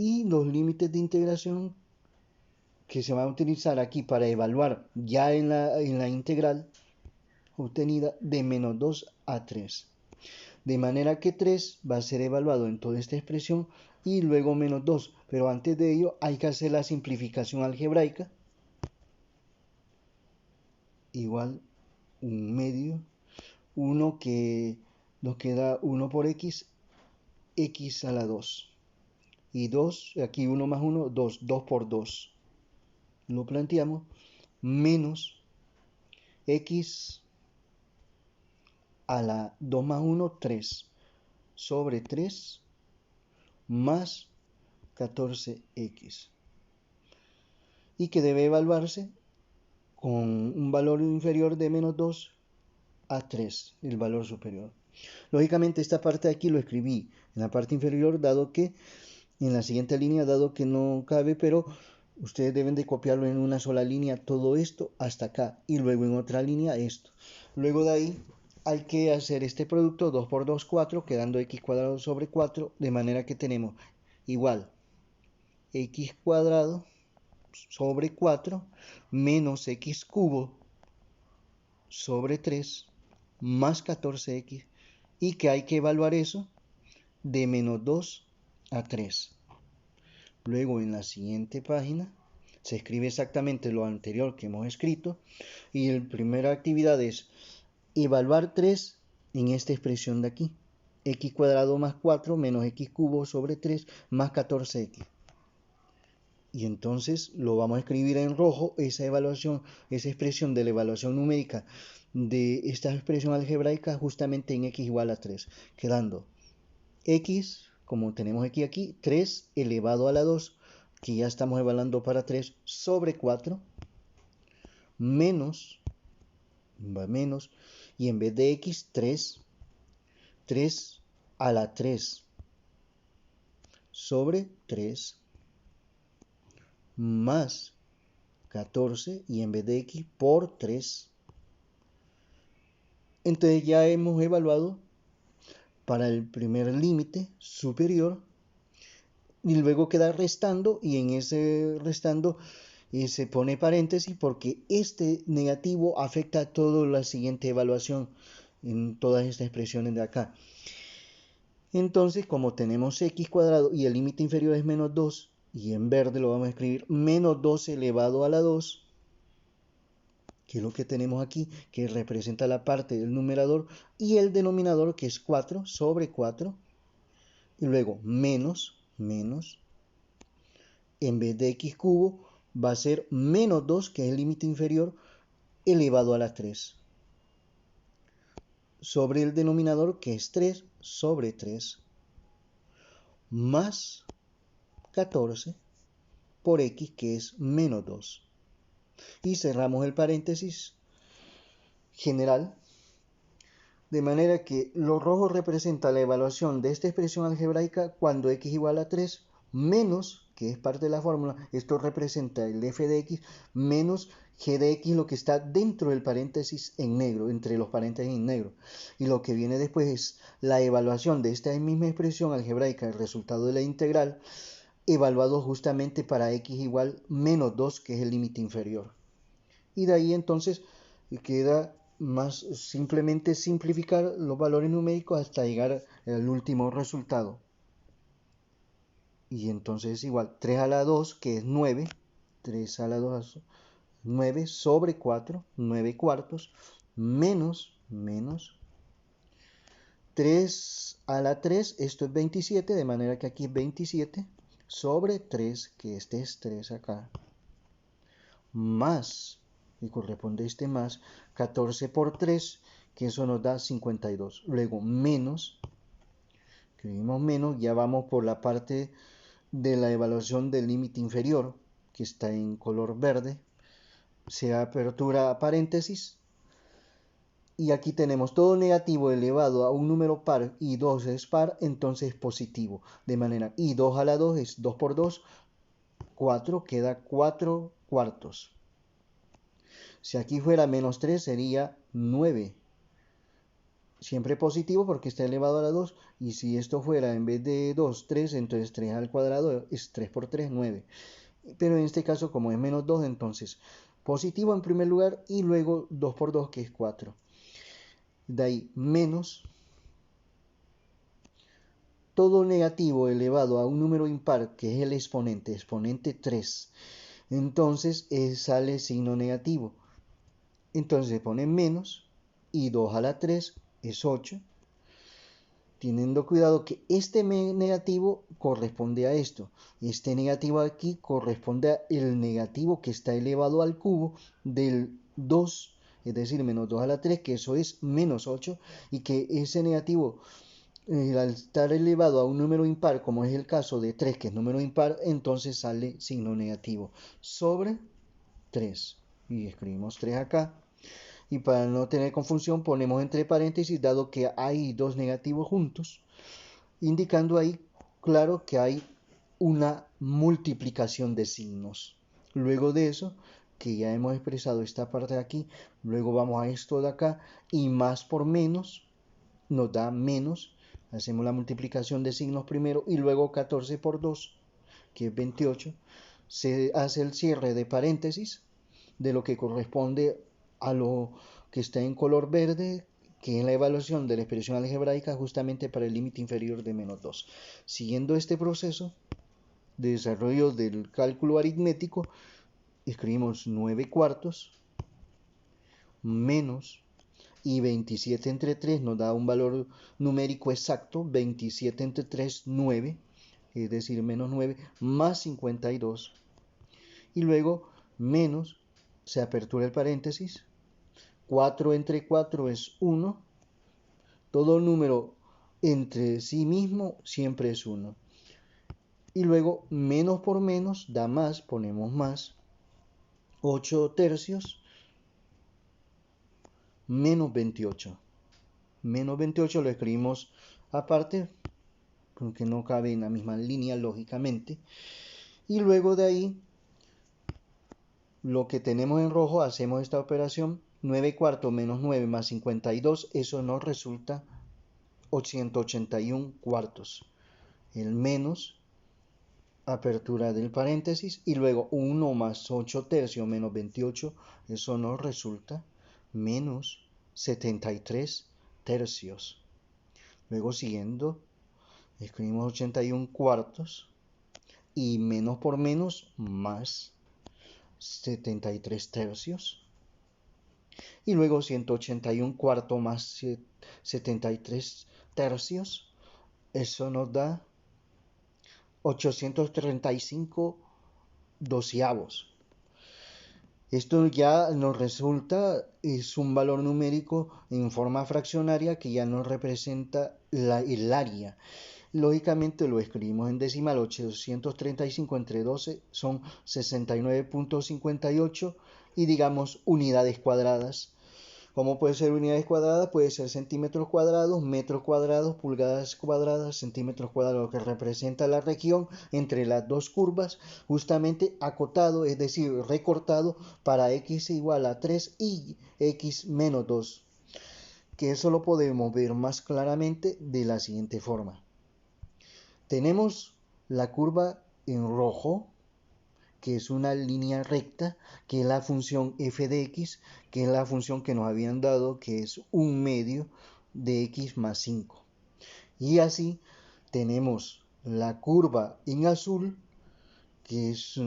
Y los límites de integración que se van a utilizar aquí para evaluar ya en la integral obtenida de menos 2 a 3. De manera que 3 va a ser evaluado en toda esta expresión y luego menos 2. Pero antes de ello hay que hacer la simplificación algebraica. Igual un medio, 1 que nos queda 1 por x, x a la 2. Y 2, aquí 1 más 1, 2, 2 por 2. Lo planteamos, menos x a la 2 más 1, 3, sobre 3, más 14x. Y que debe evaluarse con un valor inferior de menos 2 a 3, el valor superior. Lógicamente esta parte de aquí lo escribí en la parte inferior, dado que en la siguiente línea, dado que no cabe, pero ustedes deben de copiarlo en una sola línea todo esto hasta acá y luego en otra línea esto. Luego de ahí hay que hacer este producto 2 por 2, 4, quedando x cuadrado sobre 4, de manera que tenemos igual x cuadrado sobre 4 menos x cubo sobre 3 más 14x, y que hay que evaluar eso de menos 2 a 3. Luego en la siguiente página se escribe exactamente lo anterior que hemos escrito y la primera actividad es evaluar 3 en esta expresión de aquí. X cuadrado más 4 menos x cubo sobre 3 más 14x. Y entonces lo vamos a escribir en rojo, esa evaluación, esa expresión de la evaluación numérica de esta expresión algebraica justamente en x igual a 3, quedando x, como tenemos aquí, 3 elevado a la 2, que ya estamos evaluando para 3, sobre 4, menos, y en vez de x, 3 a la 3, sobre 3, más 14, y en vez de x, por 3. Entonces ya hemos evaluado para el primer límite superior y luego queda restando, y en ese restando se pone paréntesis porque este negativo afecta a toda la siguiente evaluación en todas estas expresiones de acá. Entonces, como tenemos x cuadrado y el límite inferior es menos 2, y en verde lo vamos a escribir menos 2 elevado a la 2, que es lo que tenemos aquí, que representa la parte del numerador, y el denominador, que es 4 sobre 4, y luego menos, en vez de x cubo, va a ser menos 2, que es el límite inferior, elevado a la 3, sobre el denominador, que es 3 sobre 3, más 14 por x, que es menos 2. Y cerramos el paréntesis general, de manera que lo rojo representa la evaluación de esta expresión algebraica cuando x igual a 3, menos, que es parte de la fórmula, esto representa el f de x, menos g de x, lo que está dentro del paréntesis en negro, entre los paréntesis en negro. Y lo que viene después es la evaluación de esta misma expresión algebraica, el resultado de la integral, evaluado justamente para x igual menos 2, que es el límite inferior. Y de ahí entonces queda más simplemente simplificar los valores numéricos hasta llegar al último resultado. Y entonces es igual 3 a la 2, que es 9, 3 a la 2, 9 sobre 4, 9 cuartos, menos 3 a la 3, esto es 27, de manera que aquí es 27, sobre 3, que este es 3 acá, más, y corresponde este más, 14 por 3, que eso nos da 52. Luego menos, escribimos menos, ya vamos por la parte de la evaluación del límite inferior, que está en color verde, se apertura paréntesis, y aquí tenemos todo negativo elevado a un número par y 2 es par, entonces es positivo, de manera, y 2 a la 2 es 2 por 2, 4, queda 4 cuartos. Si aquí fuera menos 3 sería 9 siempre positivo porque está elevado a la 2, y si esto fuera en vez de 2, 3, entonces 3 al cuadrado es 3 por 3, 9. Pero en este caso, como es menos 2, entonces positivo en primer lugar y luego 2 por 2, que es 4. De ahí menos todo negativo elevado a un número impar, que es el exponente 3. Entonces sale signo negativo. Entonces se pone menos y 2 a la 3 es 8. Teniendo cuidado que este negativo corresponde a esto. Este negativo aquí corresponde al negativo que está elevado al cubo del 2, es decir, menos 2 a la 3, que eso es menos 8, y que ese negativo, al estar elevado a un número impar, como es el caso de 3, que es número impar, entonces sale signo negativo sobre 3. Y escribimos 3 acá. Y para no tener confusión ponemos entre paréntesis, dado que hay dos negativos juntos, indicando ahí, claro, que hay una multiplicación de signos. Luego de eso, que ya hemos expresado esta parte de aquí, luego vamos a esto de acá, y más por menos nos da menos. Hacemos la multiplicación de signos primero y luego 14 por 2, que es 28. Se hace el cierre de paréntesis de lo que corresponde a lo que está en color verde, que es la evaluación de la expresión algebraica justamente para el límite inferior de menos 2. Siguiendo este proceso de desarrollo del cálculo aritmético, escribimos 9 cuartos menos, y 27 entre 3 nos da un valor numérico exacto, 27 entre 3, 9, es decir, menos 9, más 52, y luego menos, se apertura el paréntesis, 4 entre 4 es 1, todo número entre sí mismo siempre es 1. Y luego menos por menos da más, ponemos más, 8 tercios menos 28. Menos 28 lo escribimos aparte, porque no cabe en la misma línea lógicamente. Y luego de ahí, lo que tenemos en rojo, hacemos esta operación, 9 cuartos menos 9 más 52, eso nos resulta 181 cuartos. El menos, apertura del paréntesis, y luego 1 más 8 tercios menos 28, eso nos resulta menos 73 tercios. Luego siguiendo, escribimos 81 cuartos y menos por menos más 73 tercios. Y luego 181 cuartos más 73 tercios. Eso nos da 835 doceavos. Esto ya nos resulta, es un valor numérico en forma fraccionaria que ya nos representa el área. Lógicamente lo escribimos en decimal, 835 entre 12 son 69.58 y digamos unidades cuadradas. ¿Cómo puede ser unidades cuadradas? Puede ser centímetros cuadrados, metros cuadrados, pulgadas cuadradas, centímetros cuadrados, que representa la región entre las dos curvas, justamente acotado, es decir, recortado para x igual a 3 y x menos 2, que eso lo podemos ver más claramente de la siguiente forma. Tenemos la curva en rojo, que es una línea recta, que es la función f de x, que es la función que nos habían dado, que es un medio de x más 5. Y así tenemos la curva en azul, que es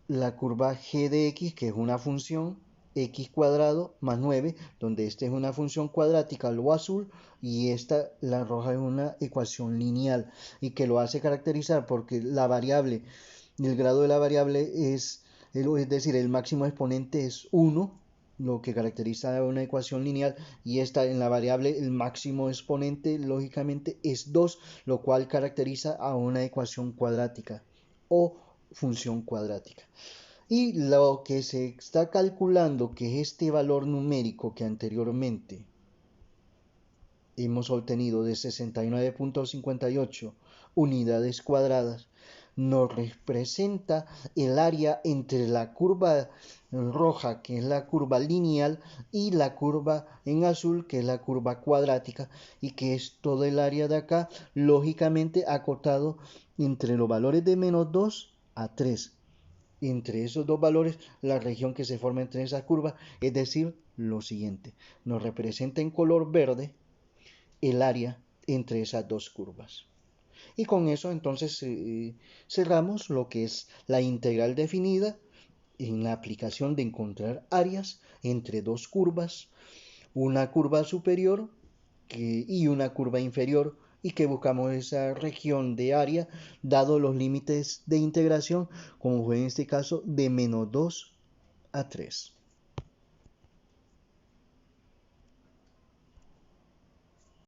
la curva g de x, que es una función x cuadrado más 9, donde esta es una función cuadrática, lo azul, y esta, la roja, es una ecuación lineal, y que lo hace caracterizar porque la variable, el grado de la variable es decir, el máximo exponente es 1, lo que caracteriza una ecuación lineal, y esta en la variable el máximo exponente lógicamente es 2, lo cual caracteriza a una ecuación cuadrática o función cuadrática. Y lo que se está calculando, que es este valor numérico que anteriormente hemos obtenido de 69.58 unidades cuadradas, nos representa el área entre la curva roja, que es la curva lineal, y la curva en azul, que es la curva cuadrática, y que es todo el área de acá, lógicamente acotado entre los valores de -2 a 3. Entre esos dos valores, la región que se forma entre esas curvas, es decir, lo siguiente, nos representa en color verde el área entre esas dos curvas. Y con eso entonces cerramos lo que es la integral definida en la aplicación de encontrar áreas entre dos curvas, una curva superior y una curva inferior, y que buscamos esa región de área dado los límites de integración, como fue en este caso de -2 a 3.